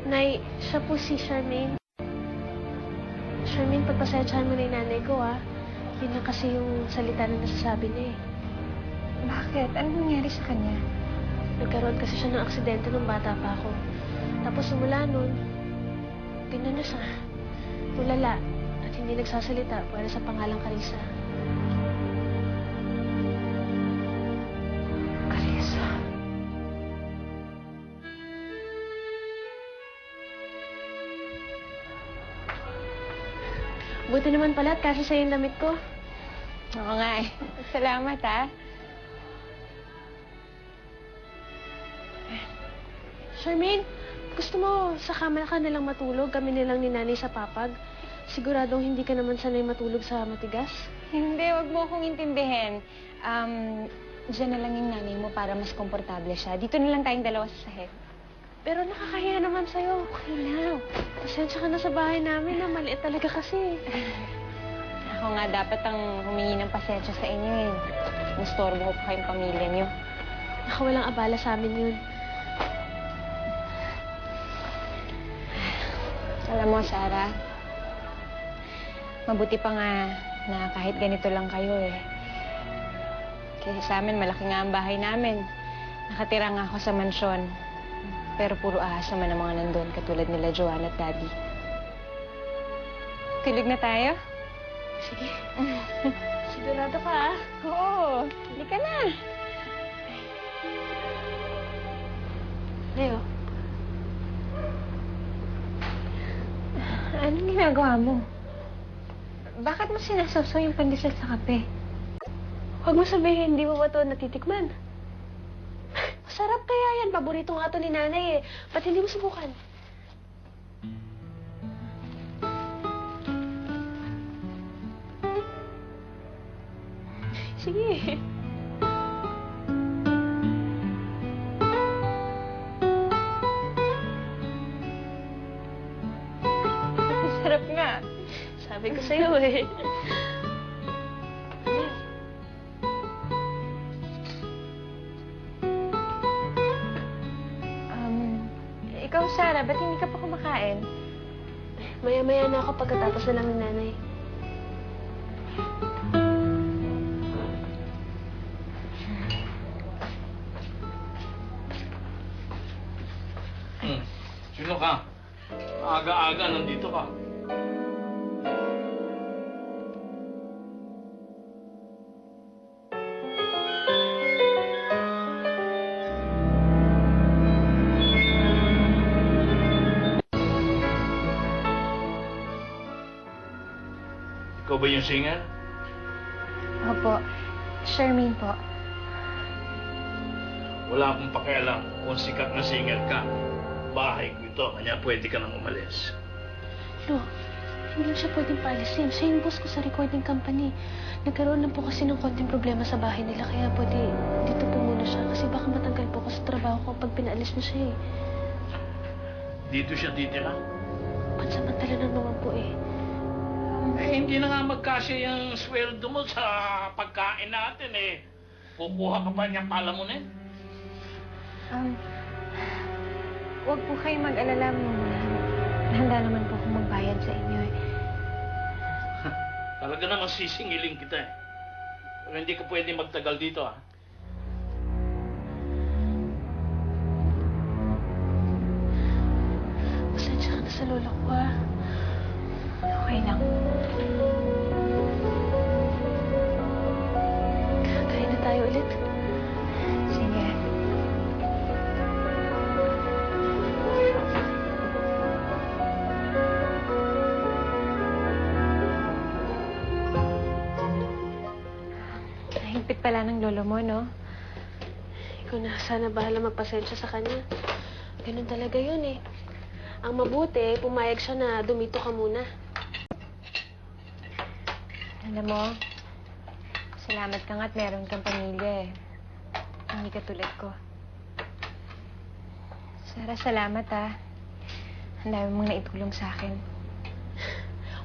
Nay, siya po si Charmaine. Charmaine, pagpasensyahan mo na yung nanay ko, ah. Yun lang kasi yung salita na nasasabi niya, eh. Bakit? Ano nangyari sa kanya? Nagkaroon kasi siya ng aksidente nung bata pa ako. Tapos simula nun, ganyan na siya. Tulala at hindi nagsasalita para sa pangalang Carissa. Carissa. Buti naman pala at kasi sa'yo yung damit ko. Oo nga eh. Salamat ah. Charmaine, gusto mo sa kama ka nalang matulog? Kami nilang ni nanay sa papag? Siguradong hindi ka naman sanay matulog sa matigas? Hindi, wag mo akong intindihin. Diyan na lang yung nanay mo para mas komportable siya. Dito na lang tayong dalawa sa sahig. Pero nakakahiya naman sa'yo. Okay lang. Pasensya ka na sa bahay namin na maliit talaga kasi. Ako nga dapat ang humingi ng pasensya sa inyo eh. Nastorbo ko pa kayong pamilya niyo. Naku, walang abala sa amin yun. Alam mo, Sarah, mabuti pa nga na kahit ganito lang kayo eh. Kasi sa amin, malaki nga ang bahay namin. Nakatira nga ako sa mansyon. Pero puro ahas naman ang mga nandun, katulad nila Joanne at Daddy. Tulog na tayo? Sige. Sigurado ka, ah. Oo, hindi ka na. Leo, anong ginagawa mo? Bakit mo sinasawsaw yung pandesal sa kape? huwag mo sabihin, hindi mo ba ito natitikman? Masarap kaya yan. Paborito nga ito ni nanay, eh. Ba't hindi mo subukan? Sige. Sarap nga. Sabi ko sa'yo, eh. Ikaw, Sarah, ba't hindi ka pa kumakain? Maya-maya na ako pagkatapos na lang ng nanay. Sino ka? Aga-aga, nandito ka. Ikaw ba yung singer? Opo. Charmaine po. Wala akong pakialam kung sikat na singer ka. Bahay ko ito, kanya pwede ka nang umalis. Lo, hindi siya pwedeng paalisin. Siya yung boss ko sa recording company. Nagkaroon lang po kasi ng konting problema sa bahay nila, kaya pwede dito po muna siya. Kasi baka matanggal po ako sa trabaho ko pag pinaalis na siya, eh. Dito siya titira? Pansamantala na naman po, eh. Hindi na nga magkasya yung sweldo mo sa pagkain natin, eh. Kukuha ka pa niyang palamunin. Huwag po kayong mag-alala muna. Handa naman po akong magbayad sa inyo eh. Talaga naman sisingiling kita, eh. Pero hindi ka pwede magtagal dito, ah. Pasensya ka na sa lolo ko, ah. Okay lang. Kain na tayo ulit. Sige. Nahigpit pala ng lolo mo, no? Ikaw na, sana bahala magpasensya sa kanya. Ganun talaga yun, eh. Ang mabuti, pumayag siya na dumito ka muna. Alam mo, salamat ka nga't meron kang pamilya eh. Hindi ka tulad ko. Sarah, salamat ah. Ang dami mong naitulong sa akin.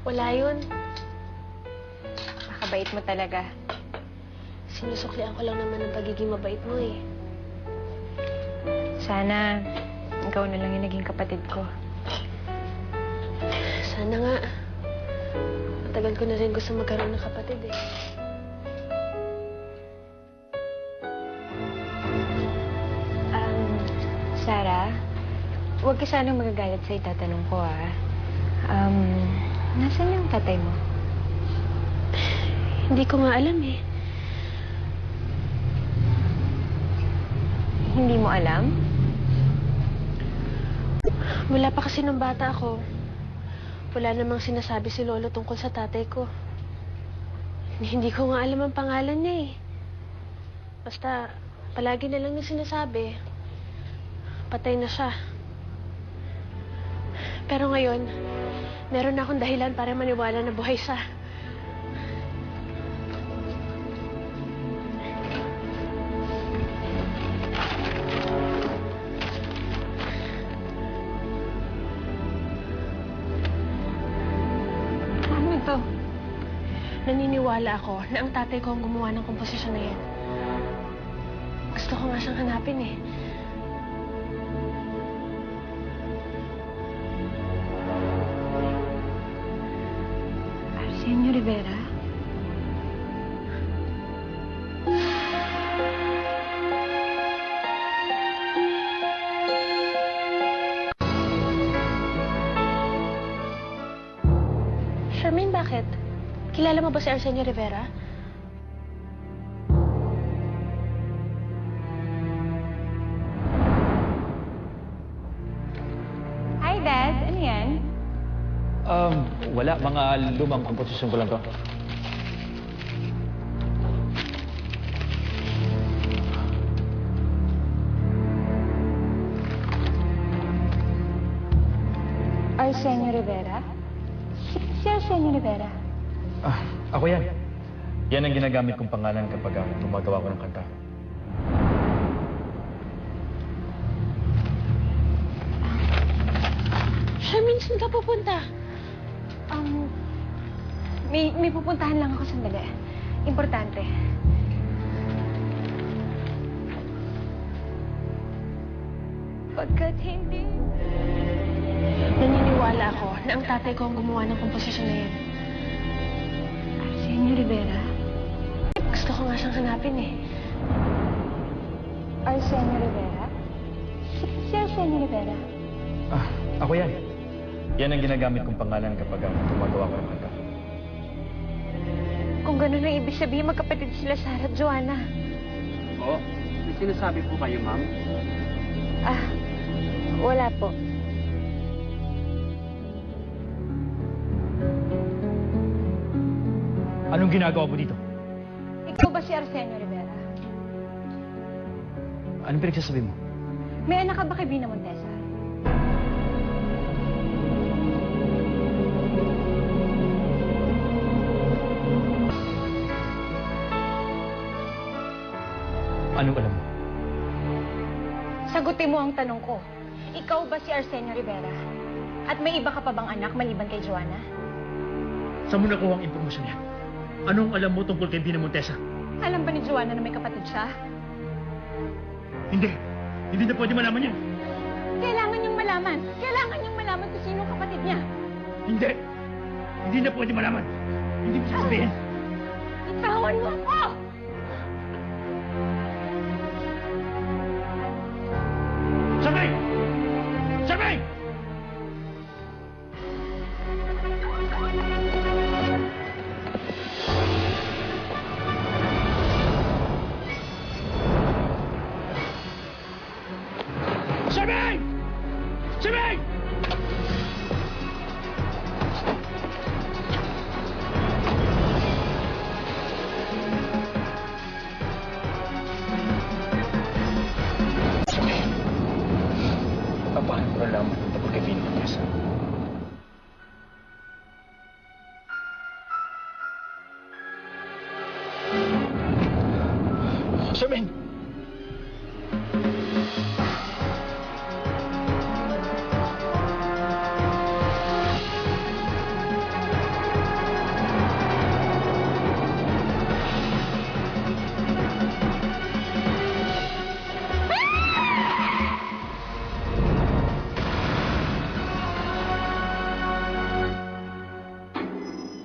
Wala yun. Makabait mo talaga. Sinusuklian ko lang naman ang pagiging mabait mo, eh. Sana ikaw na lang yung naging kapatid ko. Sana nga. Matagal ko na rin gusto magkaroon ng kapatid eh. Sarah, huwag ka sanang magagalit sa itatanong ko, ah. Nasaan yung tatay mo? Hindi ko nga alam eh. Hindi mo alam? Mula pa kasi nung bata ako, wala namang sinasabi si Lolo tungkol sa tatay ko. Hindi ko nga alam ang pangalan niya eh. Basta, palagi na lang niya sinasabi, patay na siya. Pero ngayon, meron akong dahilan para maniwala na buhay siya. Ano ito? Naniniwala ako na ang tatay ko ang gumawa ng komposisyon na yan. Gusto ko nga siyang hanapin eh. Arsenio Rivera? Charmaine, bakit? Kilala mo ba si Arsenio Rivera? Hi, Dad. Ano yan? Wala. Mga lumang komposisyon ko lang to. Arsenio Rivera? Si Arsenio Rivera? Ako yan. Yan ang ginagamit kong pangalan kapag gumagawa ko ng kanta. Charmaine, saan ka pupunta? May pupuntahan lang ako sandali. Importante. Pagkat hindi... Naniniwala ako na ang tatay ko ang gumawa ng komposisyon na yan. Arsenio Rivera? Gusto ko nga siyang hanapin eh. Arsenio Rivera? Si Arsenio Rivera? Ako yan. Yan ang ginagamit kong pangalan kapag gumagawa ko ng kanta. Kung ganun ang ibig sabihin, magkapatid sila Sarah at Joanna. Oo. May sinasabi po kayo, ma'am? Wala po. Anong ginagawa mo dito? Ikaw ba si Arsenio Rivera? Anong pinagsasabi mo? May anak ka ba kay Bina Montesa? Anong alam mo? Sagutin mo ang tanong ko. Ikaw ba si Arsenio Rivera? At may iba ka pa bang anak maliban kay Joanna? Saan mo nakuha ang impormasyon yan? Anong alam mo tungkol kay Bina Montesa? Alam ba ni Joanna na may kapatid siya? Hindi. Hindi na pwede malaman yan. Kailangan niyang malaman. Kailangan niyang malaman kung sino ang kapatid niya. Hindi. Hindi na pwede malaman. Hindi mo sasabihin. Itawan mo ako! Sabay! Sabay! Sabay! Sabay! Paano ko nalaman ang tungkol kay Bina Montesa?